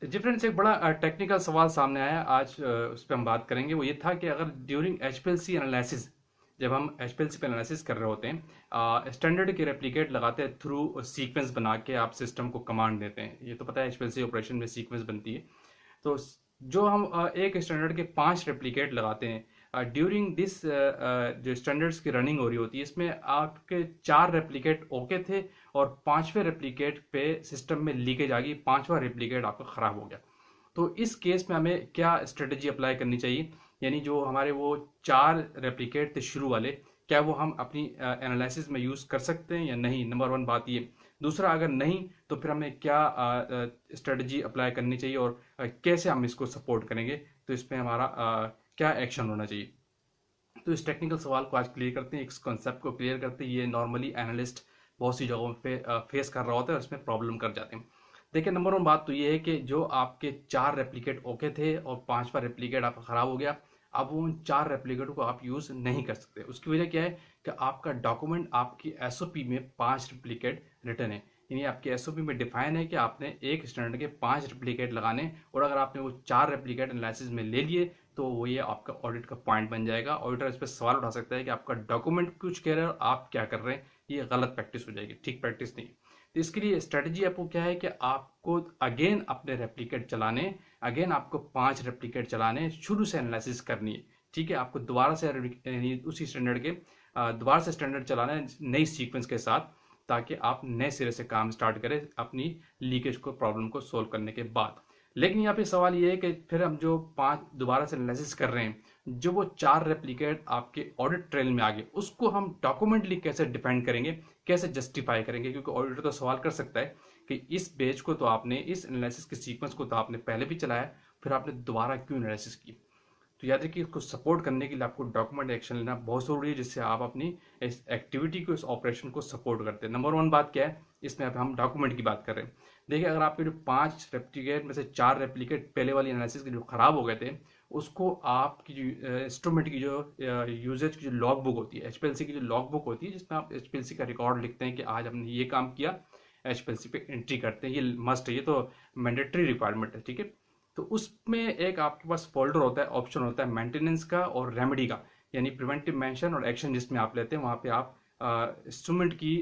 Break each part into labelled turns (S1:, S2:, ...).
S1: Difference एक बड़ा technical सवाल सामने आया आज, उस पर हम बात करेंगे। वो ये था कि अगर ड्यूरिंग एचपीएलसी एनालिसिस, जब हम एचपीएलसी पे एनालिसिस कर रहे होते हैं, स्टैंडर्ड के रेप्लिकेट लगाते हैं थ्रू सीक्वेंस बना के आप सिस्टम को कमांड देते हैं। ये तो पता है एचपीएलसी ऑपरेशन में सीक्वेंस बनती है। तो जो हम एक स्टैंडर्ड के 5 रेप्लिकेट लगाते हैं ड्यूरिंग दिस, जो स्टैंडर्ड्स की रनिंग हो रही होती है, इसमें आपके 4 रेप्लिकेट ओके थे और 5वें रेप्लिकेट पे सिस्टम में लीकेज आ गई, 5वां रेप्लिकेट आपका खराब हो गया। तो इस केस में हमें क्या स्ट्रेटजी अप्लाई करनी चाहिए? यानी जो हमारे वो 4 रेप्लिकेट थे शुरू वाले, क्या वो हम अपनी एनालिसिस में यूज़ कर सकते हैं या नहीं? नंबर 1 बात ये। दूसरा, अगर नहीं तो फिर हमें क्या स्ट्रेटजी अप्लाई करनी चाहिए और कैसे हम इसको सपोर्ट करेंगे? तो इसमें हमारा क्या एक्शन होना चाहिए? तो इस टेक्निकल सवाल को आज क्लियर करते हैं, इस कॉन्सेप्ट को क्लियर करते हैं। ये नॉर्मली एनालिस्ट बहुत सी जगहों पे फेस कर रहा होता है और इसमें प्रॉब्लम कर जाते हैं। देखिए, नंबर 1 बात तो ये है कि जो आपके 4 रेप्लिकेट ओके थे और 5वां रेप्लिकेट आपका खराब हो गया, अब उन 4 रेप्लिकेट को आप यूज़ नहीं कर सकते। उसकी वजह क्या है कि आपका डॉक्यूमेंट, आपकी एसओपी में 5 रेप्लिकेट रिटर्न है। यानी आपके एसओपी में डिफाइन है कि आपने एक स्टैंडर्ड के 5 रेप्लिकेट लगाने, और अगर आपने वो 4 रेप्लिकेट एनालिसिस में ले लिए तो वो ये आपका ऑडिट का पॉइंट बन जाएगा। ऑडिटर इस पर सवाल उठा सकता है कि आपका डॉक्यूमेंट कुछ कह रहे हैं और आप क्या कर रहे हैं। ये गलत प्रैक्टिस हो जाएगी, ठीक प्रैक्टिस नहीं। तो इसके लिए स्ट्रेटजी आपको क्या है कि आपको अगेन अपने रेप्लिकेट चलाने, अगेन आपको 5 रेप्लिकेट चलाने, शुरू से एनालिसिस करनी है। ठीक है, आपको दोबारा से उसी स्टैंडर्ड के दोबारा से स्टैंडर्ड चलाना है नई सीक्वेंस के साथ, ताकि आप नए सिरे से काम स्टार्ट करें अपनी लीकेज को, प्रॉब्लम को सोल्व करने के बाद। लेकिन यहाँ पे सवाल ये है कि फिर हम जो 5 दोबारा से एनालिसिस कर रहे हैं, जो वो 4 रेप्लिकेट आपके ऑडिट ट्रेल में आ गए, उसको हम डॉक्यूमेंटली कैसे डिफेंड करेंगे, कैसे जस्टिफाई करेंगे? क्योंकि ऑडिटर तो सवाल कर सकता है कि इस पेज को तो आपने, इस एनालिसिस के सीक्वेंस को तो आपने पहले भी चलाया, फिर आपने दोबारा क्यों एनालिसिस की? तो याद रखिए, इसको सपोर्ट करने के लिए आपको डॉक्यूमेंट एक्शन लेना बहुत जरूरी है, जिससे आप अपनी इस एक्टिविटी को, इस ऑपरेशन को सपोर्ट करते हैं। नंबर 1 बात क्या है इसमें? अब हम डॉक्यूमेंट की बात कर रहे हैं। देखिए, अगर आपके जो 5 रेप्लिकेट में से 4 रेप्लिकेट पहले वाली एनालिसिस के जो खराब हो गए थे, उसको आपकी जो इंस्ट्रूमेंट की जो यूजेज की जो लॉग बुक होती है, एचपीएलसी की जो लॉग बुक होती है, जिसमें आप एचपीएलसी का रिकॉर्ड लिखते हैं कि आज हमने ये काम किया, एचपीएलसी पे एंट्री करते हैं। ये मस्ट है, ये तो मैंडेटरी रिक्वायरमेंट है। ठीक है, तो उसमें एक आपके पास फोल्डर होता है, ऑप्शन होता है मेंटेनेंस का और रेमेडी का, यानी प्रिवेंटिव मेंशन और एक्शन जिसमें आप लेते हैं, वहां पे आप इंस्ट्रूमेंट की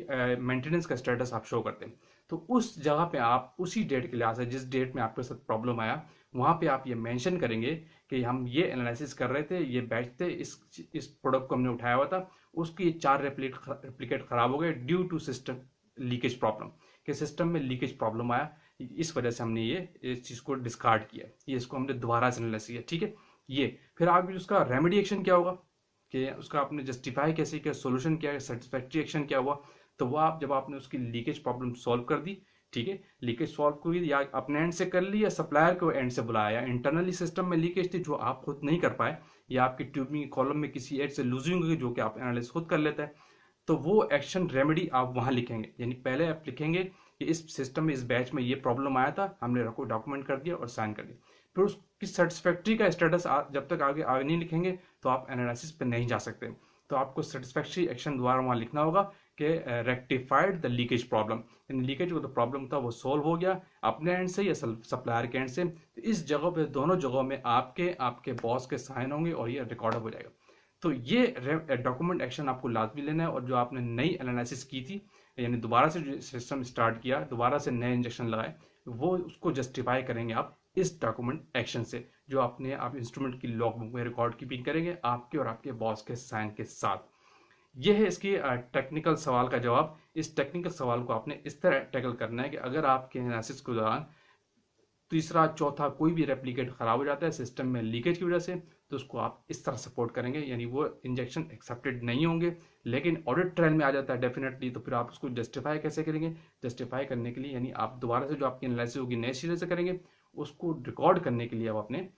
S1: मेंटेनेंस का स्टेटस आप शो करते हैं। तो उस जगह पे आप उसी डेट के लिहाज से, जिस डेट में आपके साथ प्रॉब्लम आया, वहां पे आप ये मेंशन करेंगे कि हम ये एनालिसिस कर रहे थे, ये बैच थे, इस प्रोडक्ट को हमने उठाया हुआ था, उसकी 4 रेप्लिकेट खराब हो गए due to system leakage problem, कि सिस्टम में लीकेज प्रॉब्लम आया, इस वजह से हमने ये इस चीज को डिस्कार्ड किया, ये इसको हमने दोबारा से एनालिसिस किया। ठीक है, ये फिर आगे उसका रेमेडी एक्शन क्या होगा, कि उसका आपने जस्टिफाई कैसे किया, सोल्यूशन क्या है, सेटिस्फैक्ट्री एक्शन क्या हुआ। तो वो आप जब आपने उसकी लीकेज प्रॉब्लम सॉल्व कर दी, ठीक है, लीकेज सॉल्व हुई, या अपने एंड से कर ली या सप्लायर को एंड से बुलाया, या इंटरनली सिस्टम में लीकेज थी जो आप खुद नहीं कर पाए, या आपकी ट्यूबिंग कॉलम में किसी एड से लूजिंग हुई जो कि आप एनालिसिस खुद कर लेते हैं, तो वो एक्शन रेमेडी आप वहां लिखेंगे। यानी पहले आप लिखेंगे कि इस सिस्टम में, इस बैच में ये प्रॉब्लम आया था, हमने डॉक्यूमेंट कर दिया और साइन कर दिया। फिर उसकी सेटिस्फैक्ट्री का स्टेटस जब तक आगे आगे नहीं लिखेंगे तो आप एनालिसिस पे नहीं जा सकते। तो आपको सेटिस्फैक्ट्री एक्शन द्वारा वहां लिखना होगा कि रेक्टिफाइड द लीकेज प्रॉब्लम, यानी लीकेज जो प्रॉब्लम था वो सोल्व हो गया अपने एंड से या सप्लायर के एंड से। तो इस जगह पे, दोनों जगहों में आपके आपके बॉस के साइन होंगे और ये रिकॉर्ड हो जाएगा। तो ये डॉक्यूमेंट एक्शन आपको लाजमी लेना है। और जो आपने नई एनालिसिस की थी, यानी दोबारा से जो सिस्टम स्टार्ट किया, दोबारा से नए इंजेक्शन लगाए, वो उसको जस्टिफाई करेंगे आप इस डॉक्यूमेंट एक्शन से, जो आपने आप इंस्ट्रूमेंट की लॉग बुक में रिकॉर्ड कीपिंग करेंगे आपके और आपके बॉस के साइन के साथ। ये है इसकी टेक्निकल सवाल का जवाब। इस टेक्निकल सवाल को आपने इस तरह टैकल करना है कि अगर आपके एनालिसिस के दौरान तीसरा चौथा कोई भी रेप्लिकेट खराब हो जाता है सिस्टम में लीकेज की वजह से, तो उसको आप इस तरह सपोर्ट करेंगे, यानी वो इंजेक्शन एक्सेप्टेड नहीं होंगे, लेकिन ऑडिट ट्रायल में आ जाता है डेफिनेटली। तो फिर आप उसको जस्टिफाई कैसे करेंगे? जस्टिफाई करने के लिए, यानी आप दोबारा से जो आपकी एनालिसिस होगी नए सिरे से करेंगे, उसको रिकॉर्ड करने के लिए आप अपने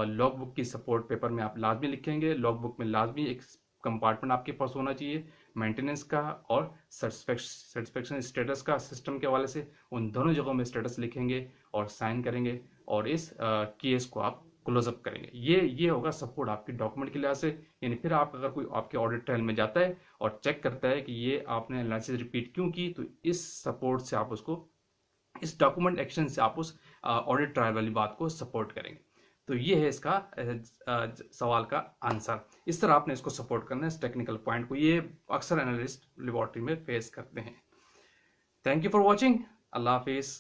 S1: लॉग बुक की सपोर्ट पेपर में आप लाजमी लिखेंगे। लॉग बुक में लाजमी एक कंपार्टमेंट आपके पास होना चाहिए मेंटेनेंस का और सेटिस्फेक्शन स्टेटस का, सिस्टम के हवाले से उन दोनों जगहों में स्टेटस लिखेंगे और साइन करेंगे, और इस केस को आप क्लोजअप करेंगे। ये होगा सपोर्ट आपकी डॉक्यूमेंट के लिहाज से। यानी फिर आप, अगर कोई आपके ऑडिट ट्रायल में जाता है और चेक करता है कि ये आपने एनालिसिस रिपीट क्यों की, तो इस सपोर्ट से आप उसको, इस डॉक्यूमेंट एक्शन से आप उस ऑडिट ट्रायल वाली बात को सपोर्ट करेंगे। तो ये है इसका सवाल का आंसर। इस तरह आपने इसको सपोर्ट करना है, इस टेक्निकल पॉइंट को। ये अक्सर एनालिस्ट लेबोरेटरी में फेस करते हैं। Thank you for watching. अल्लाह हाफिज़।